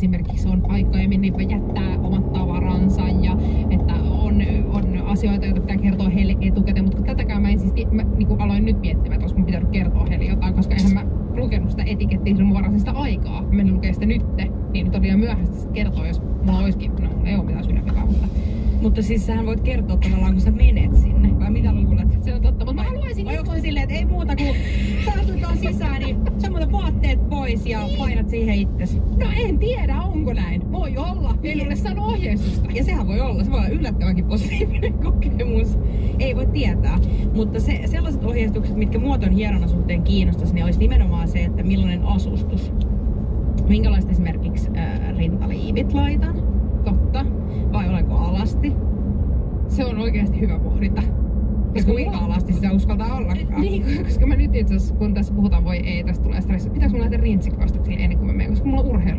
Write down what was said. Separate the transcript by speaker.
Speaker 1: esimerkiksi on paikkoja, minne jättää omat tavaransa ja että on asioita, joita pitää kertoa heille etukäteen, mutta tätäkään mä en siis, niin aloin nyt miettimään, että olisi mun pitänyt kertoa heille jotain, koska eihän mä lukenut sitä etikettiä ilmanvaraisesta aikaa. Mä menin lukea sitä nytte, niin nyt on liian myöhäistä sit kertoa, jos mulla olisikin, no mulla ei oo mitään sydänvikaa,
Speaker 2: Mutta siis sähän voit kertoa tavallaan, kun sä menet sinne, vai mitä luulet?
Speaker 1: se on totta, mutta mä haluaisin...
Speaker 2: Vai onko se silleen, että ei muuta kuin sä astutaan sisään, niin sä muuta vaatteet pois ja painat siihen itsesi?
Speaker 1: No en tiedä, onko näin. Voi olla. En ole saanut ohjeistusta.
Speaker 2: Ja sehän voi olla, se voi olla yllättävänkin positiivinen kokemus. Ei voi tietää. Mutta sellaiset ohjeistukset, mitkä muoton hieronnan suhteen kiinnostaisi, niin olisi nimenomaan se, että millainen asustus. Minkälaista esimerkiksi rintaliivit laitan?
Speaker 1: Totta.
Speaker 2: Vai olenko alasti?
Speaker 1: Se on oikeasti hyvä pohdinta.
Speaker 2: Koska kuinka alasti sitä uskaltaa ollakaan?
Speaker 1: Niin, koska mä nyt itse asiassa, kun tässä puhutaan, voi ei, tästä tulee stressi. Pitääkö mun lähteä rintsikastukselle ennen kuin mä menen, koska mulla on urheilu.